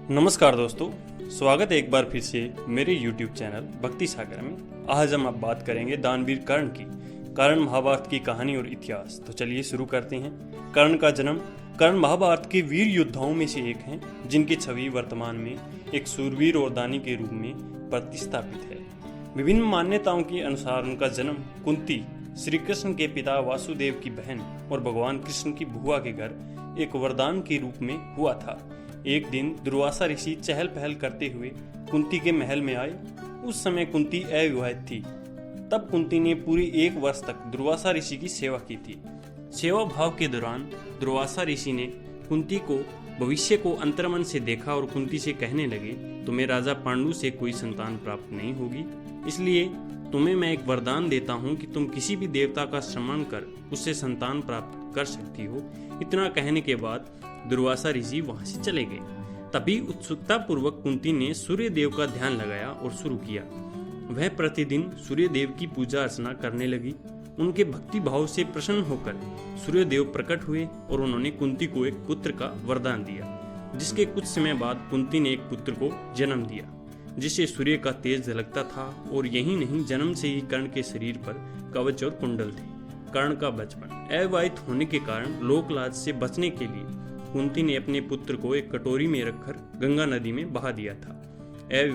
नमस्कार दोस्तों, स्वागत है एक बार फिर से मेरे YouTube चैनल भक्ति सागर में। आज हम अब बात करेंगे दानवीर कर्ण की। कर्ण महाभारत की कहानी और इतिहास। तो चलिए शुरू करते हैं। कर्ण का जन्म। कर्ण महाभारत के वीर योद्धाओं में से एक हैं, जिनकी छवि वर्तमान में एक सूरवीर और दानी के रूप में प्रतिस्थापित है। विभिन्न मान्यताओं के अनुसार उनका जन्म कुंती, श्री कृष्ण के पिता वासुदेव की बहन और भगवान कृष्ण की बुआ के घर एक वरदान के रूप में हुआ था। एक दिन दुर्वासा ऋषि चहल पहल करते हुए कुंती के महल में आए। उस समय कुंती अविवाहित थी। तब कुंती ने पूरी 1 वर्ष तक दुर्वासा ऋषि की सेवा की थी। सेवा भाव के दौरान दुर्वासा ऋषि ने कुंती को भविष्य को अंतर्मन से देखा और कुंती से कहने लगे, तुम्हें राजा पांडु से कोई संतान प्राप्त नहीं होगी, इसलिए तुम्हें मैं एक वरदान देता हूँ कि तुम किसी भी देवता का श्रमण कर उससे संतान प्राप्त कर सकती हो। इतना कहने के बाद दुर्वासा ऋषि वहां से चले गए। तभी उत्सुकता पूर्वक कुंती ने सूर्य देव का ध्यान लगाया और शुरू किया। वह प्रतिदिन सूर्य देव की पूजा अर्चना करने लगी। उनके भक्ति भाव से प्रसन्न होकर सूर्य देव प्रकट हुए और उन्होंने कुंती को एक पुत्र का वरदान दिया, जिसके कुछ समय बाद कुंती ने एक पुत्र को जन्म दिया, जिससे सूर्य का तेज झलकता था। और यही नहीं, जन्म से ही कर्ण के शरीर पर कवच और कुंडल थे। कर्ण का बचपन। अविवाहित होने के कारण लोकलाज से बचने के लिए कुंती ने अपने पुत्र को एक कटोरी में रखकर गंगा नदी में बहा दिया था।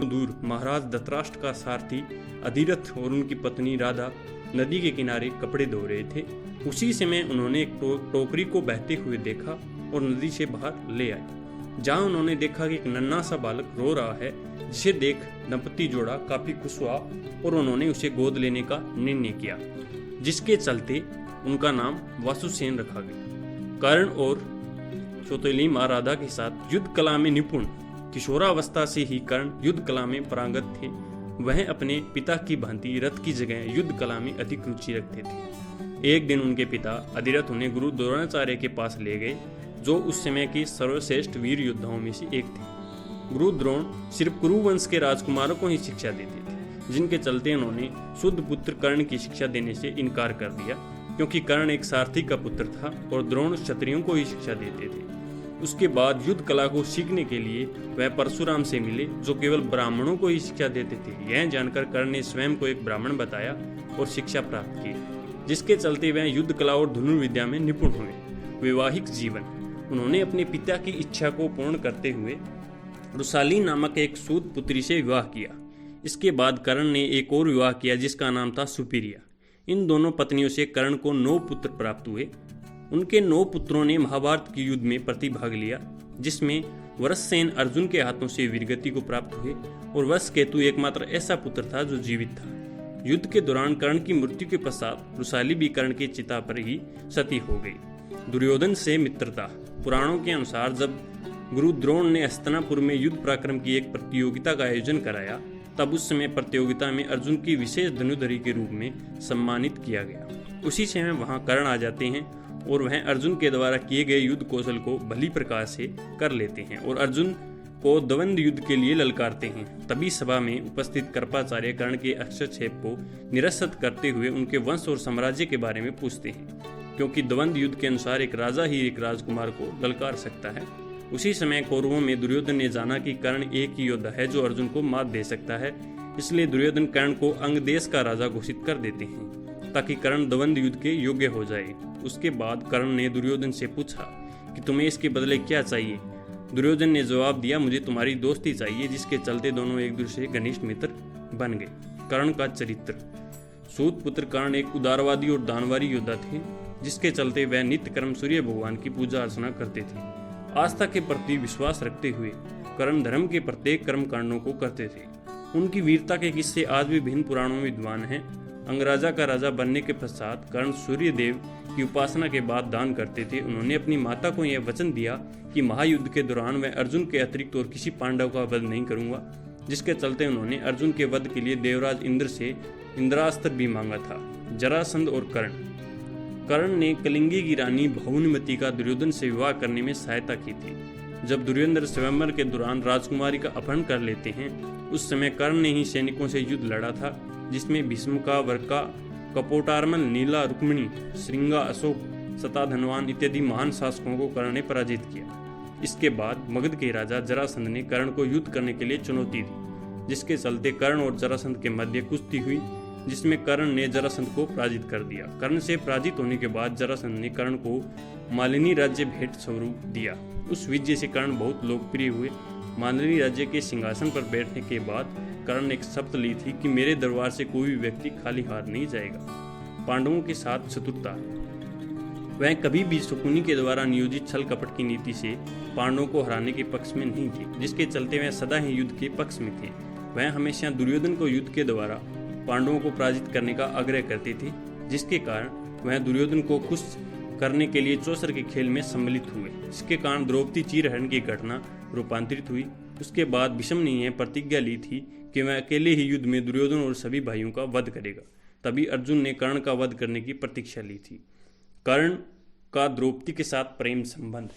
दूर महाराज धृतराष्ट्र का सारथी अधिरथ और उनकी पत्नी राधा नदी के किनारे कपड़े धो रहे थे। उसी समय उन्होंने एक टोकरी को बहते हुए देखा और नदी से बाहर ले आए, जहां उन्होंने देखा कि एक नन्हा सा बालक रो रहा है, जिसे देख दंपति जोड़ा काफी खुश हुआ और उन्होंने उसे गोद लेने का निर्णय किया, जिसके चलते उनका नाम वासुसेन रखा गया। कर्ण और सौतेली माँ राधा के साथ युद्ध कला में निपुण। किशोरावस्था से ही कर्ण युद्ध कला में पारंगत थे। वह अपने पिता की भांति रथ की जगह युद्ध कला में अधिक रुचि रखते थे। एक दिन उनके पिता अधिरथ उन्हें गुरु द्रोणाचार्य के पास ले गए, जो उस समय के सर्वश्रेष्ठ वीर योद्धाओं में से एक थे। गुरु द्रोण सिर्फ कुरु वंश के राजकुमारों को ही शिक्षा देते थे, जिनके चलते उन्होंने शुद्ध पुत्र कर्ण की शिक्षा देने से इनकार कर दिया, क्योंकि कर्ण एक सारथी का पुत्र था और द्रोण क्षत्रियों को ही शिक्षा देते थे। उसके बाद युद्ध कला को सीखने के लिए वह परशुराम से मिले, जो केवल ब्राह्मणों को ही शिक्षा देते थे। यह जानकर कर्ण ने स्वयं को एक ब्राह्मण बताया और शिक्षा प्राप्त की, जिसके चलते वह युद्ध कला और धनुर्विद्या में निपुण हुए। वैवाहिक जीवन। उन्होंने अपने पिता की इच्छा को पूर्ण करते हुए रुसाली नामक एक सूत पुत्री से विवाह किया। इसके बाद कर्ण ने एक और विवाह किया, जिसका नाम था सुपीरिया। इन दोनों पत्नियों से कर्ण को 9 पुत्र प्राप्त हुए। उनके 9 पुत्रों ने महाभारत के युद्ध में प्रतिभाग लिया, जिसमें वरससेन अर्जुन के हाथों से वीरगति को प्राप्त हुए और वत्सकेतु एकमात्र ऐसा पुत्र था जो जीवित था। युद्ध के दौरान कर्ण की मृत्यु के पश्चात रुसाली भी कर्ण की चिता पर ही सती हो गई। दुर्योधन से मित्रता। पुराणों के अनुसार जब गुरु द्रोण ने हस्तिनापुर में युद्ध पराक्रम की एक प्रतियोगिता का आयोजन कराया, तब उस समय प्रतियोगिता में अर्जुन की विशेष धनुर्धरी के रूप में सम्मानित किया गया। उसी समय वहां कर्ण आ जाते हैं और वह अर्जुन के द्वारा किए गए युद्ध कौशल को भली प्रकार से कर लेते हैं और अर्जुन को द्वंद्व युद्ध के लिए ललकारते हैं। तभी सभा में उपस्थित कृपाचार्य कर्ण के हस्तक्षेप को निरस्त करते हुए उनके वंश और साम्राज्य के बारे में पूछते हैं, क्योंकि द्वंद्व युद्ध के अनुसार एक राजा ही एक राजकुमार को ललकार सकता है। उसी समय कौरवों में दुर्योधन ने जाना कि कर्ण एक ही योद्धा है जो अर्जुन को मात दे सकता है, इसलिए दुर्योधन कर्ण को अंग देश का राजा घोषित कर देते हैं, ताकि कर्ण द्वंद्व युद्ध के योग्य हो जाए। उसके बाद कर्ण ने दुर्योधन से पूछा कि तुम्हें इसके बदले क्या चाहिए। दुर्योधन ने जवाब दिया, मुझे तुम्हारी दोस्ती चाहिए, जिसके चलते दोनों एक दूसरे के घनिष्ठ मित्र बन गए। कर्ण का चरित्र। सूत पुत्र कर्ण एक उदारवादी और दानवारी योद्धा थे, जिसके चलते वह नित्य कर्म सूर्य भगवान की पूजा अर्चना करते थे। आस्था के प्रति विश्वास रखते हुए कर्ण धर्म के प्रत्येक कर्म कांडों को करते थे। उनकी वीरता के किस्से आज भी भिन्न पुराणों में विद्वान हैं। अंगराजा का राजा बनने के पश्चात कर्ण सूर्य देव की उपासना के बाद दान करते थे। उन्होंने अपनी माता को यह वचन दिया कि महायुद्ध के दौरान वह अर्जुन के अतिरिक्त और किसी पांडव का वध नहीं करूंगा, जिसके चलते उन्होंने अर्जुन के वध के लिए देवराज इंद्र से इंद्रास्त्र भी मांगा था। जरासंध और कर्ण। कर्ण ने कलिंगी की रानी भानुमति का दुर्योधन से विवाह करने में सहायता की थी। जब दुर्योधन स्वयंवर के दौरान राजकुमारी का अपहरण कर लेते हैं, उस समय कर्ण ने ही सैनिकों से युद्ध लड़ा था, जिसमें भीष्मका, वर्का, कपोटार्मल, नीला, रुक्मिणी, श्रृंगा, अशोक, शताधनवान इत्यादि महान शासकों को कर्ण ने पराजित किया। इसके बाद मगध के राजा जरासंध ने कर्ण को युद्ध करने के लिए चुनौती दी, जिसके चलते कर्ण और जरासंध के मध्य कुश्ती हुई, जिसमें कर्ण ने जरासंध को पराजित कर दिया। कर्ण से पराजित होने के बाद जरासंध ने कर्ण को मालिनी राज्य भेंट स्वरूप दिया। उस विजय से कर्ण बहुत लोकप्रिय हुए। मालिनी राज्य के सिंहासन पर बैठने के बाद कर्ण ने एक शपथ ली थी कि मेरे दरबार से कोई भी व्यक्ति खाली हाथ नहीं जाएगा। पांडवों के साथ शत्रुता, वह कभी भी शकुनी के द्वारा नियोजित छल कपट की नीति से पांडवों को हराने के पक्ष में नहीं थे, जिसके चलते वह सदा ही युद्ध के पक्ष में थे। वह हमेशा दुर्योधन को युद्ध के द्वारा पांडवों को पराजित करने का आग्रह करते थे, जिसके कारण वह दुर्योधन को खुश करने के लिए चौसर के खेल में सम्मिलित हुए। इसके कारण द्रौपदी चीरहरण की घटना रूपांतरित हुई। उसके बाद भीष्म ने यह प्रतिज्ञा ली थी कि वह अकेले ही युद्ध में दुर्योधन और सभी भाइयों का वध करेगा। तभी अर्जुन ने कर्ण का वध करने की प्रतीक्षा ली थी। कर्ण का द्रौपदी के साथ प्रेम संबंध,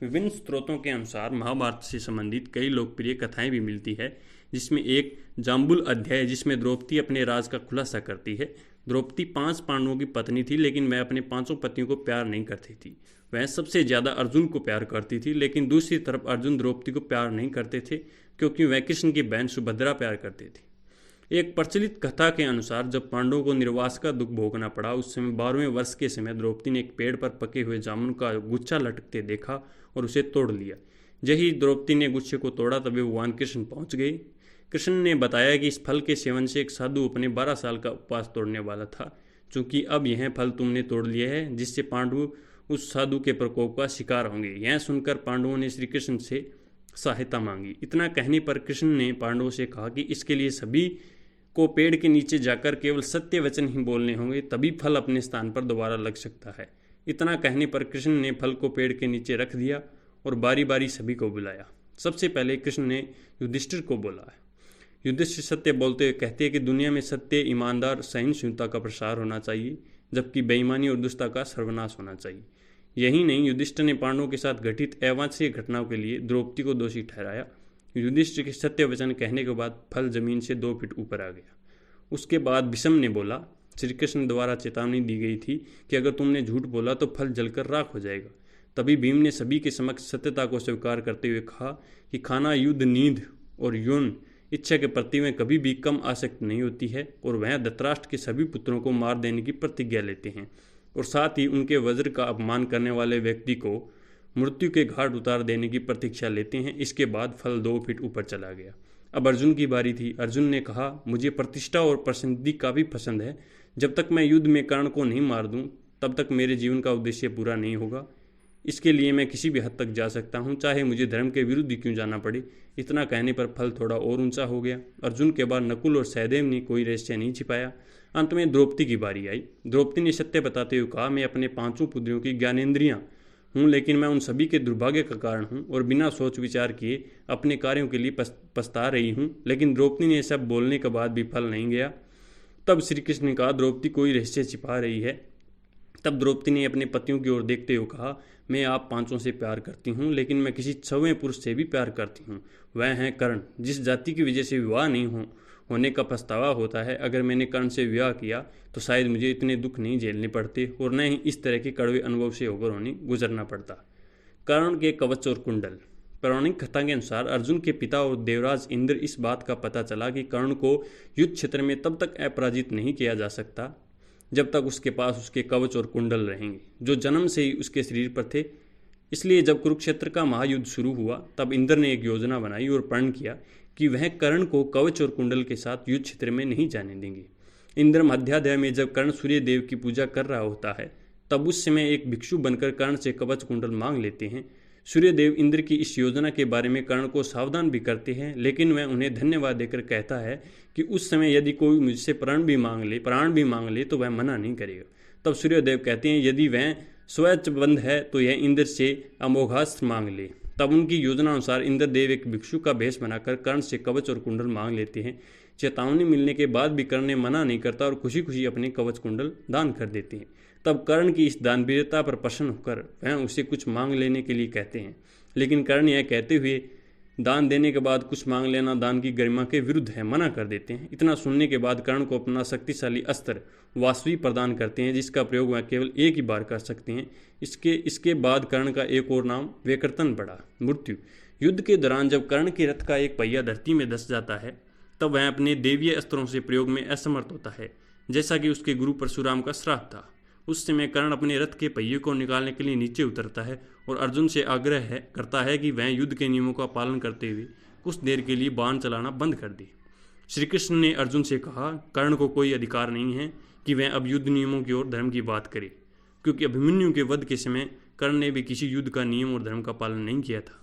विभिन्न स्रोतों के अनुसार महाभारत से संबंधित कई लोकप्रिय कथाएं भी मिलती है, जिसमें एक जाम्बुल अध्याय जिसमें द्रौपदी अपने राज का खुलासा करती है। द्रौपदी 5 पांडवों की पत्नी थी, लेकिन वह अपने 5 पतियों को प्यार नहीं करती थी। वह सबसे ज्यादा अर्जुन को प्यार करती थी, लेकिन दूसरी तरफ अर्जुन द्रौपदी को प्यार नहीं करते थे, क्योंकि वह कृष्ण की बहन सुभद्रा प्यार करते थे। एक प्रचलित कथा के अनुसार जब पांडवों को निर्वास का दुख भोगना पड़ा, उस समय 12वें वर्ष के समय द्रौपदी ने एक पेड़ पर पके हुए जामुन का गुच्छा लटकते देखा और उसे तोड़ लिया। यही द्रौपदी ने गुच्छे को तोड़ा, तभी भगवान कृष्ण पहुंच गए। कृष्ण ने बताया कि इस फल के सेवन से एक साधु अपने 12 साल का उपवास तोड़ने वाला था। चूंकि अब यह फल तुमने तोड़ लिया है, जिससे पांडव उस साधु के प्रकोप का शिकार होंगे। यह सुनकर पांडवों ने श्री कृष्ण से सहायता मांगी। इतना कहने पर कृष्ण ने पांडवों से कहा कि इसके लिए सभी को पेड़ के नीचे जाकर केवल सत्य वचन ही बोलने होंगे, तभी फल अपने स्थान पर दोबारा लग सकता है। इतना कहने पर कृष्ण ने फल को पेड़ के नीचे रख दिया और बारी बारी सभी को बुलाया। सबसे पहले कृष्ण ने युधिष्ठिर को बोला। युधिष्ठिर सत्य बोलते हुए कहते हैं कि दुनिया में सत्य, ईमानदार, सहिष्णुता का प्रसार होना चाहिए, जबकि बेईमानी और दुष्टता का सर्वनाश होना चाहिए। यही नहीं, युधिष्ठिर ने पांडवों के साथ घटित अवांछनीय घटनाओं के लिए द्रौपदी को दोषी ठहराया। युधिष्ठिर के सत्य वचन कहने के बाद फल जमीन से 2 फीट ऊपर आ गया। उसके बाद भीष्म ने बोला, श्री कृष्ण द्वारा चेतावनी दी गई थी कि अगर तुमने झूठ बोला तो फल जलकर राख हो जाएगा। तभी भीम ने सभी के समक्ष सत्यता को स्वीकार करते हुए कहा कि खाना, युद्ध, नींद और यौन इच्छा के प्रति में कभी भी कम आसक्त नहीं होती है, और वह धृतराष्ट्र के सभी पुत्रों को मार देने की प्रतिज्ञा लेते हैं, और साथ ही उनके वज्र का अपमान करने वाले व्यक्ति को मृत्यु के घाट उतार देने की प्रतीक्षा लेते हैं। इसके बाद फल 2 फीट ऊपर चला गया। अब अर्जुन की बारी थी। अर्जुन ने कहा, मुझे प्रतिष्ठा और प्रसिद्धि काफ़ी पसंद है। जब तक मैं युद्ध में कर्ण को नहीं मार दूं, तब तक मेरे जीवन का उद्देश्य पूरा नहीं होगा। इसके लिए मैं किसी भी हद तक जा सकता हूं, चाहे मुझे धर्म के विरुद्ध क्यों जाना पड़े। इतना कहने पर फल थोड़ा और ऊंचा हो गया। अर्जुन के बाद नकुल और सहदेव ने कोई रहस्य नहीं छिपाया। अंत में द्रौपदी की बारी आई। द्रौपदी ने सत्य बताते हुए कहा, मैं अपने 5 पुत्रों की ज्ञानेंद्रियां हूँ, लेकिन मैं उन सभी के दुर्भाग्य का कारण हूँ और बिना सोच विचार किए अपने कार्यों के लिए पछता रही हूँ। लेकिन द्रौपदी ने सब बोलने के बाद भी फल नहीं गया। तब श्री कृष्ण ने कहा, द्रौपदी कोई रहस्य छिपा रही है। तब द्रौपदी ने अपने पतियों की ओर देखते हुए कहा, मैं आप 5 से प्यार करती हूँ, लेकिन मैं किसी 6वें पुरुष से भी प्यार करती हूँ। वह है कर्ण, जिस जाति की वजह से विवाह नहीं होने का पछतावा होता है। अगर मैंने कर्ण से विवाह किया तो शायद मुझे इतने दुख नहीं झेलने पड़ते और न ही इस तरह के कड़वे अनुभव से होकर गुजरना पड़ता। कर्ण के कवच और कुंडल। पौराणिक कथा के अनुसार अर्जुन के पिता और देवराज इंद्र इस बात का पता चला कि कर्ण को युद्ध क्षेत्र में तब तक अपराजित नहीं किया जा सकता जब तक उसके पास उसके कवच और कुंडल रहेंगे, जो जन्म से ही उसके शरीर पर थे। इसलिए जब कुरुक्षेत्र का महायुद्ध शुरू हुआ, तब इंद्र ने एक योजना बनाई और प्रण किया कि वह कर्ण को कवच और कुंडल के साथ युद्ध क्षेत्र में नहीं जाने देंगे। इंद्र मध्याध्याय में जब कर्ण सूर्य देव की पूजा कर रहा होता है, तब उस समय एक भिक्षु बनकर कर्ण से कवच कुंडल मांग लेते हैं। सूर्यदेव इंद्र की इस योजना के बारे में कर्ण को सावधान भी करते हैं, लेकिन वह उन्हें धन्यवाद देकर कहता है कि उस समय यदि कोई मुझसे प्राण भी मांग ले तो वह मना नहीं करेगा। तब सूर्यदेव कहते हैं, यदि वह स्वच्छबंद है तो यह इंद्र से अमोघास्त्र मांग ले। तब उनकी योजना अनुसार इंद्रदेव एक भिक्षु का भेष बनाकर कर्ण से कवच और कुंडल मांग लेते हैं। चेतावनी मिलने के बाद भी कर्ण ने मना नहीं करता और खुशी खुशी अपने कवच कुंडल दान कर देते हैं। तब कर्ण की इस दानवीरता पर प्रसन्न होकर वह उसे कुछ मांग लेने के लिए कहते हैं, लेकिन कर्ण यह कहते हुए दान देने के बाद कुछ मांग लेना दान की गरिमा के विरुद्ध है, मना कर देते हैं। इतना सुनने के बाद कर्ण को अपना शक्तिशाली अस्त्र वासवी प्रदान करते हैं, जिसका प्रयोग वह केवल एक ही बार कर सकते हैं। इसके बाद कर्ण का एक और नाम वेकर्तन पड़ा, मृत्यु। युद्ध के दौरान जब कर्ण के रथ का एक पहिया धरती में धंस जाता है, तब वह अपने देवीय अस्त्रों से प्रयोग में असमर्थ होता है, जैसा कि उसके गुरु परशुराम का श्राप था। उस समय कर्ण अपने रथ के पहिए को निकालने के लिए नीचे उतरता है और अर्जुन से आग्रह करता है कि वह युद्ध के नियमों का पालन करते हुए कुछ देर के लिए बाण चलाना बंद कर दे। श्री कृष्ण ने अर्जुन से कहा, कर्ण को कोई अधिकार नहीं है कि वह अब युद्ध नियमों की ओर धर्म की बात करे, क्योंकि अभिमन्यु के वध के समय कर्ण ने भी किसी युद्ध का नियम और धर्म का पालन नहीं किया था।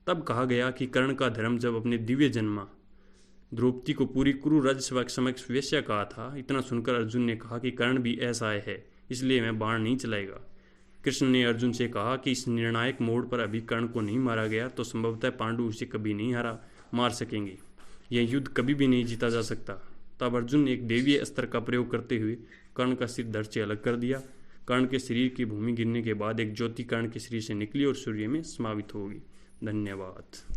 तब कहा गया कि कर्ण का धर्म जब अपने दिव्य जन्मा द्रौपदी को पूरी कुरु राज्य समक्ष वेश्या कहा था। इतना सुनकर अर्जुन ने कहा कि कर्ण भी ऐसा है, इसलिए मैं बाण नहीं चलाएगा। कृष्ण ने अर्जुन से कहा कि इस निर्णायक मोड़ पर अभी कर्ण को नहीं मारा गया तो संभवतः पांडु उसे कभी नहीं मार सकेंगे। यह युद्ध कभी भी नहीं जीता जा सकता। तब अर्जुन ने एक देवीय अस्त्र का प्रयोग करते हुए कर्ण का सिर धड़ से अलग कर दिया। कर्ण के शरीर की भूमि गिरने के बाद एक ज्योति कर्ण के शरीर से निकली और सूर्य में समावित होगी। धन्यवाद।